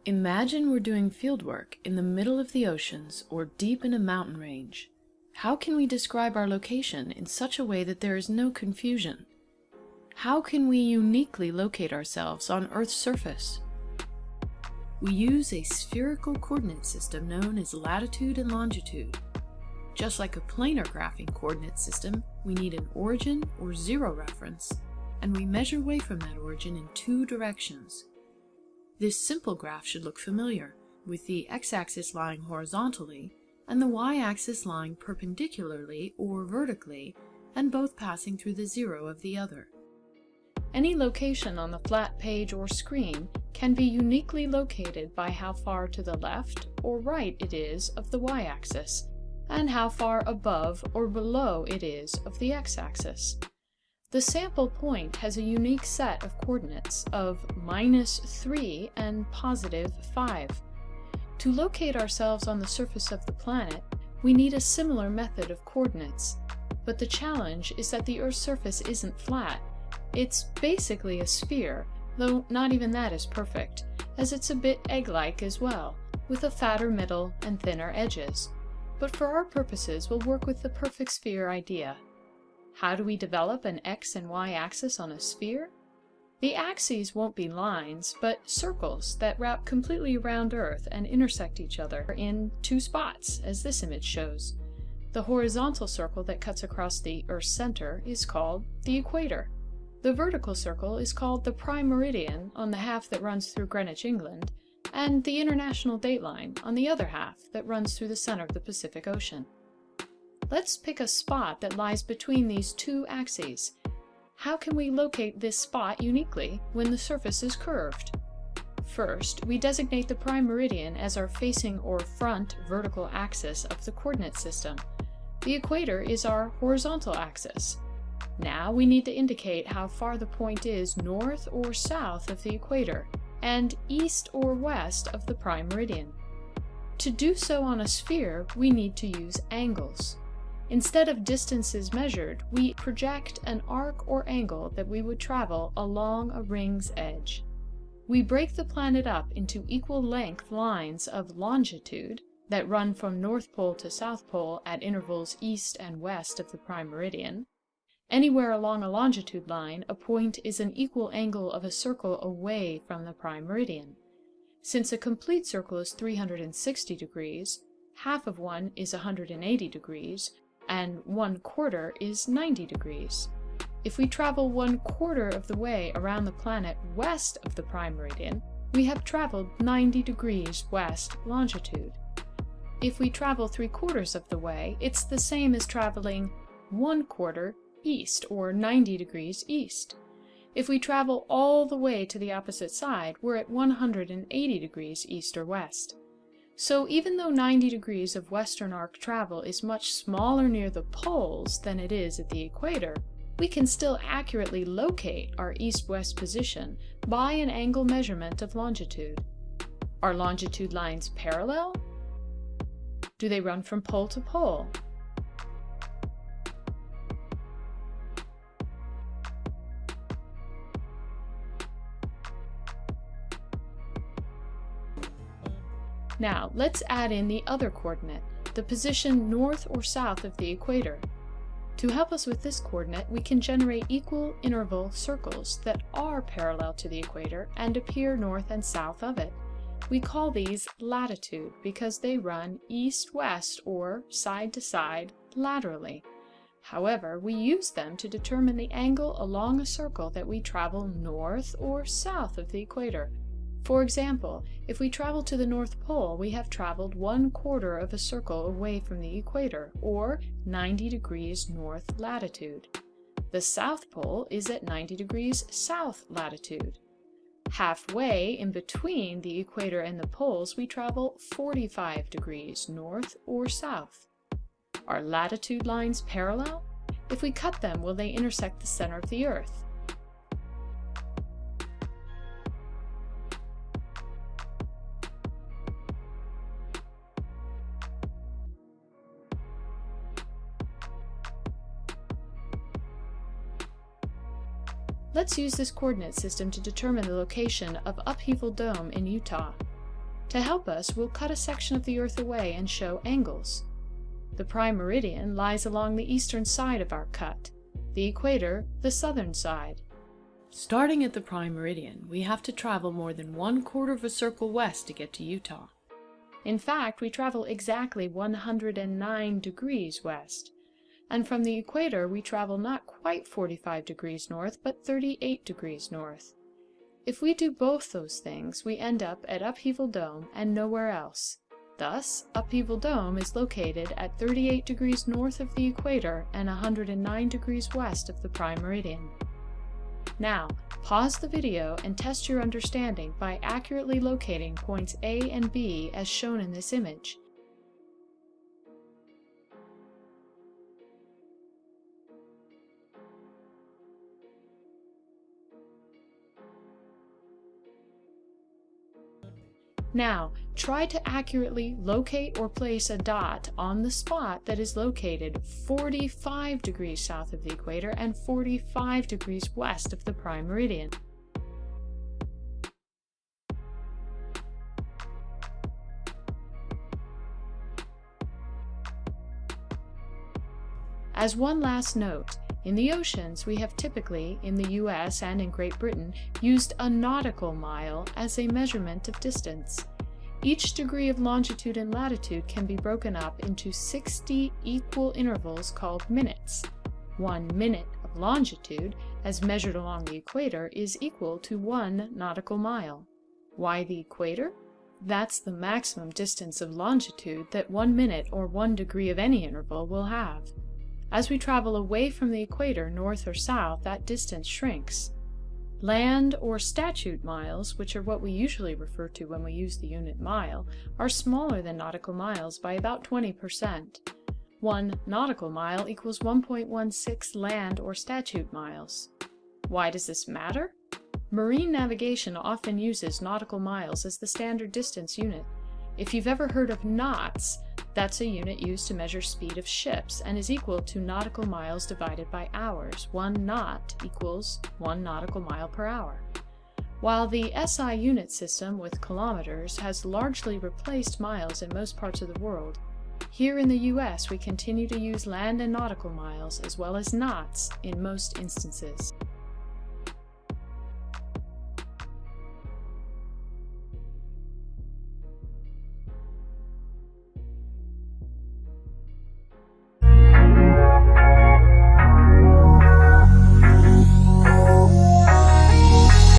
Imagine we're doing fieldwork in the middle of the oceans or deep in a mountain range. How can we describe our location in such a way that there is no confusion? How can we uniquely locate ourselves on Earth's surface? We use a spherical coordinate system known as latitude and longitude. Just like a planar graphing coordinate system, we need an origin or zero reference, and we measure away from that origin in two directions. This simple graph should look familiar, with the x-axis lying horizontally and the y-axis lying perpendicularly or vertically, and both passing through the zero of the other. Any location on the flat page or screen can be uniquely located by how far to the left or right it is of the y-axis, and how far above or below it is of the x-axis. The sample point has a unique set of coordinates of -3 and +5. To locate ourselves on the surface of the planet, we need a similar method of coordinates, but the challenge is that the Earth's surface isn't flat. It's basically a sphere, though not even that is perfect, as it's a bit egg-like as well, with a fatter middle and thinner edges. But for our purposes, we'll work with the perfect sphere idea. How do we develop an x and y axis on a sphere? The axes won't be lines, but circles that wrap completely around Earth and intersect each other in two spots, as this image shows. The horizontal circle that cuts across the Earth's center is called the equator. The vertical circle is called the prime meridian on the half that runs through Greenwich, England, and the international dateline on the other half that runs through the center of the Pacific Ocean. Let's pick a spot that lies between these two axes. How can we locate this spot uniquely when the surface is curved? First, we designate the prime meridian as our facing or front vertical axis of the coordinate system. The equator is our horizontal axis. Now we need to indicate how far the point is north or south of the equator, and east or west of the prime meridian. To do so on a sphere, we need to use angles. Instead of distances measured, we project an arc or angle that we would travel along a ring's edge. We break the planet up into equal length lines of longitude that run from North Pole to South Pole at intervals east and west of the prime meridian. Anywhere along a longitude line, a point is an equal angle of a circle away from the prime meridian. Since a complete circle is 360 degrees, half of one is 180 degrees, and 1/4 is 90 degrees. If we travel 1/4 of the way around the planet west of the prime meridian, we have traveled 90 degrees west longitude. If we travel 3/4 of the way, it's the same as traveling 1/4 east, or 90 degrees east. If we travel all the way to the opposite side, we're at 180 degrees east or west. So even though 90 degrees of western arc travel is much smaller near the poles than it is at the equator, we can still accurately locate our east-west position by an angle measurement of longitude. Are longitude lines parallel? Do they run from pole to pole? Now, let's add in the other coordinate, the position north or south of the equator. To help us with this coordinate, we can generate equal interval circles that are parallel to the equator and appear north and south of it. We call these latitude because they run east-west or side to side laterally. However, we use them to determine the angle along a circle that we travel north or south of the equator. For example, if we travel to the North Pole, we have traveled 1/4 of a circle away from the equator, or 90 degrees north latitude. The South Pole is at 90 degrees south latitude. Halfway in between the equator and the poles, we travel 45 degrees north or south. Are latitude lines parallel? If we cut them, will they intersect the center of the Earth? Let's use this coordinate system to determine the location of Upheaval Dome in Utah. To help us, we'll cut a section of the Earth away and show angles. The prime meridian lies along the eastern side of our cut, the equator the southern side. Starting at the prime meridian, we have to travel more than 1/4 of a circle west to get to Utah. In fact, we travel exactly 109 degrees west. And from the equator we travel not quite 45 degrees north, but 38 degrees north. If we do both those things, we end up at Upheaval Dome and nowhere else. Thus, Upheaval Dome is located at 38 degrees north of the equator and 109 degrees west of the prime meridian. Now, pause the video and test your understanding by accurately locating points A and B as shown in this image. Now, try to accurately locate or place a dot on the spot that is located 45 degrees south of the equator and 45 degrees west of the prime meridian. As one last note, in the oceans we have typically, in the US and in Great Britain, used a nautical mile as a measurement of distance. Each degree of longitude and latitude can be broken up into 60 equal intervals called minutes. 1 minute of longitude, as measured along the equator, is equal to 1 nautical mile. Why the equator? That's the maximum distance of longitude that 1 minute or 1 degree of any interval will have. As we travel away from the equator, north or south, that distance shrinks. Land or statute miles, which are what we usually refer to when we use the unit mile, are smaller than nautical miles by about 20%. 1 nautical mile equals 1.16 land or statute miles. Why does this matter? Marine navigation often uses nautical miles as the standard distance unit. If you've ever heard of knots, that's a unit used to measure speed of ships and is equal to nautical miles divided by hours. 1 knot equals 1 nautical mile per hour. While the SI unit system with kilometers has largely replaced miles in most parts of the world, here in the US we continue to use land and nautical miles as well as knots in most instances.